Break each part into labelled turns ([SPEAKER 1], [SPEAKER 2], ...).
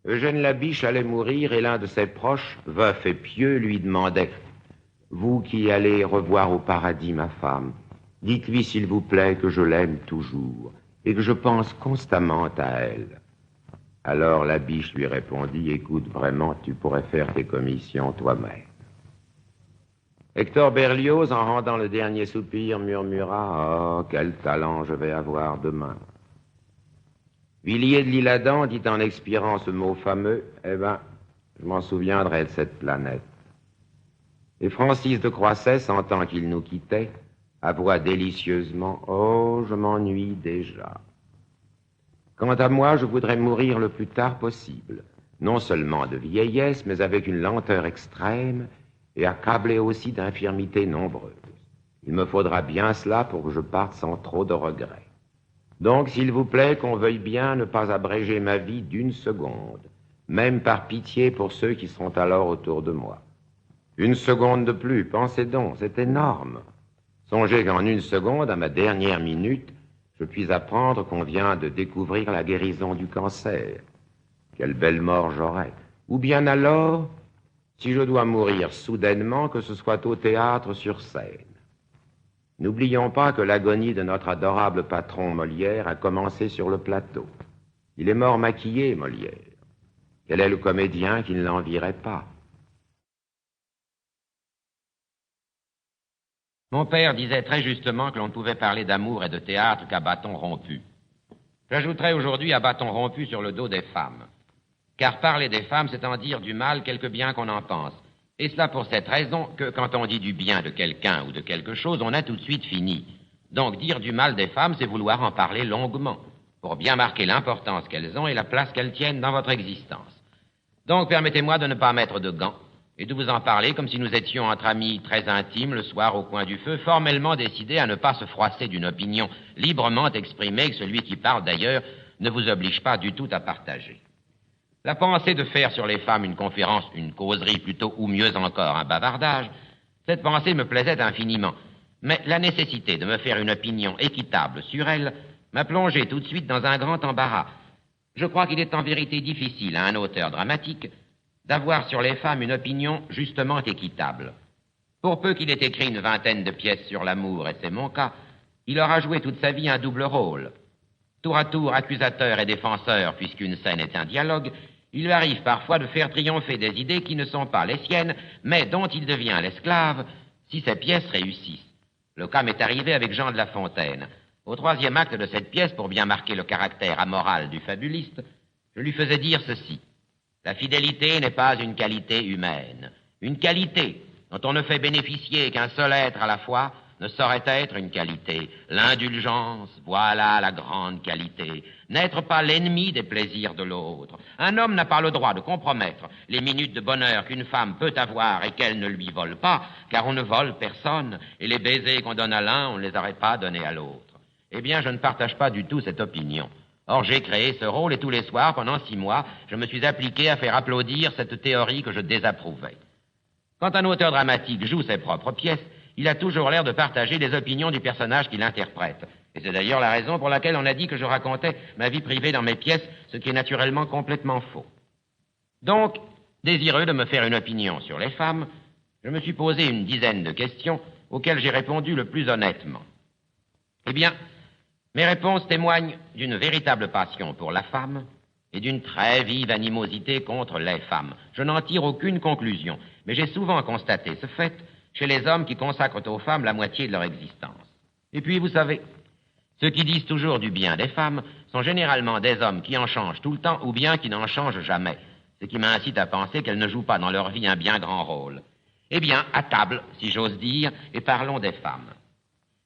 [SPEAKER 1] Eugène Labiche allait mourir et l'un de ses proches, veuf et pieux, lui demandait « Vous qui allez revoir au paradis ma femme, dites-lui s'il vous plaît que je l'aime toujours et que je pense constamment à elle. » Alors Labiche lui répondit « Écoute, vraiment, tu pourrais faire tes commissions toi-même. » Hector Berlioz, en rendant le dernier soupir, murmura « Oh, quel talent je vais avoir demain !» Villiers de l'Isle-Adam dit en expirant ce mot fameux « Eh ben, je m'en souviendrai de cette planète. » Et Francis de Croisset, sentant qu'il nous quittait, avoua délicieusement « Oh, je m'ennuie déjà. » Quant à moi, je voudrais mourir le plus tard possible, non seulement de vieillesse, mais avec une lenteur extrême et accablé aussi d'infirmités nombreuses. Il me faudra bien cela pour que je parte sans trop de regrets. Donc, s'il vous plaît, qu'on veuille bien ne pas abréger ma vie d'une seconde, même par pitié pour ceux qui seront alors autour de moi. Une seconde de plus, pensez donc, c'est énorme. Songez qu'en une seconde, à ma dernière minute, je puis apprendre qu'on vient de découvrir la guérison du cancer. Quelle belle mort j'aurai. Ou bien alors, si je dois mourir soudainement, que ce soit au théâtre sur scène. N'oublions pas que l'agonie de notre adorable patron Molière a commencé sur le plateau. Il est mort maquillé, Molière. Quel est le comédien qui ne l'envierait pas?
[SPEAKER 2] Mon père disait très justement que l'on ne pouvait parler d'amour et de théâtre qu'à bâton rompu. J'ajouterai aujourd'hui à bâton rompu sur le dos des femmes. Car parler des femmes, c'est en dire du mal quelque bien qu'on en pense. Et cela pour cette raison que quand on dit du bien de quelqu'un ou de quelque chose, on a tout de suite fini. Donc dire du mal des femmes, c'est vouloir en parler longuement, pour bien marquer l'importance qu'elles ont et la place qu'elles tiennent dans votre existence. Donc permettez-moi de ne pas mettre de gants et de vous en parler comme si nous étions entre amis très intimes le soir au coin du feu, formellement décidés à ne pas se froisser d'une opinion librement exprimée que celui qui parle d'ailleurs ne vous oblige pas du tout à partager. La pensée de faire sur les femmes une conférence, une causerie plutôt, ou mieux encore, un bavardage, cette pensée me plaisait infiniment. Mais la nécessité de me faire une opinion équitable sur elles m'a plongé tout de suite dans un grand embarras. Je crois qu'il est en vérité difficile à un auteur dramatique d'avoir sur les femmes une opinion justement équitable. Pour peu qu'il ait écrit une vingtaine de pièces sur l'amour, et c'est mon cas, il aura joué toute sa vie un double rôle. Tour à tour accusateur et défenseur, puisqu'une scène est un dialogue, il lui arrive parfois de faire triompher des idées qui ne sont pas les siennes, mais dont il devient l'esclave si ses pièces réussissent. Le cas m'est arrivé avec Jean de La Fontaine. Au troisième acte de cette pièce, pour bien marquer le caractère amoral du fabuliste, je lui faisais dire ceci. La fidélité n'est pas une qualité humaine. Une qualité dont on ne fait bénéficier qu'un seul être à la fois ne saurait être une qualité. L'indulgence, voilà la grande qualité. N'être pas l'ennemi des plaisirs de l'autre. Un homme n'a pas le droit de compromettre les minutes de bonheur qu'une femme peut avoir et qu'elle ne lui vole pas, car on ne vole personne, et les baisers qu'on donne à l'un, on ne les aurait pas donnés à l'autre. Eh bien, je ne partage pas du tout cette opinion. Or, j'ai créé ce rôle et tous les soirs, pendant 6 mois, je me suis appliqué à faire applaudir cette théorie que je désapprouvais. Quand un auteur dramatique joue ses propres pièces, il a toujours l'air de partager les opinions du personnage qu'il interprète. Et c'est d'ailleurs la raison pour laquelle on a dit que je racontais ma vie privée dans mes pièces, ce qui est naturellement complètement faux. Donc, désireux de me faire une opinion sur les femmes, je me suis posé une dizaine de questions auxquelles j'ai répondu le plus honnêtement. Eh bien, mes réponses témoignent d'une véritable passion pour la femme et d'une très vive animosité contre les femmes. Je n'en tire aucune conclusion, mais j'ai souvent constaté ce fait chez les hommes qui consacrent aux femmes la moitié de leur existence. Et puis, vous savez, ceux qui disent toujours du bien des femmes sont généralement des hommes qui en changent tout le temps ou bien qui n'en changent jamais, ce qui m'incite à penser qu'elles ne jouent pas dans leur vie un bien grand rôle. Eh bien, à table, si j'ose dire, et parlons des femmes.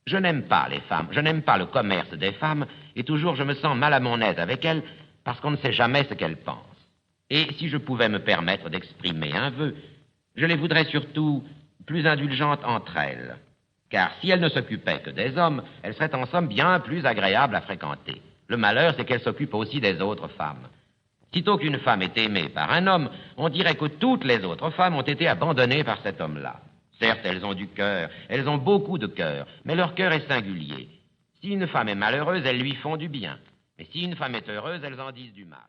[SPEAKER 2] Je n'aime pas les femmes, je n'aime pas le commerce des femmes, et toujours je me sens mal à mon aise avec elles, parce qu'on ne sait jamais ce qu'elles pensent. Et si je pouvais me permettre d'exprimer un vœu, je les voudrais surtout plus indulgentes entre elles. Car si elles ne s'occupaient que des hommes, elles seraient en somme bien plus agréables à fréquenter. Le malheur, c'est qu'elles s'occupent aussi des autres femmes. Sitôt qu'une femme est aimée par un homme, on dirait que toutes les autres femmes ont été abandonnées par cet homme-là. Certes, elles ont du cœur, elles ont beaucoup de cœur, mais leur cœur est singulier. Si une femme est malheureuse, elles lui font du bien. Mais si une femme est heureuse, elles en disent du mal.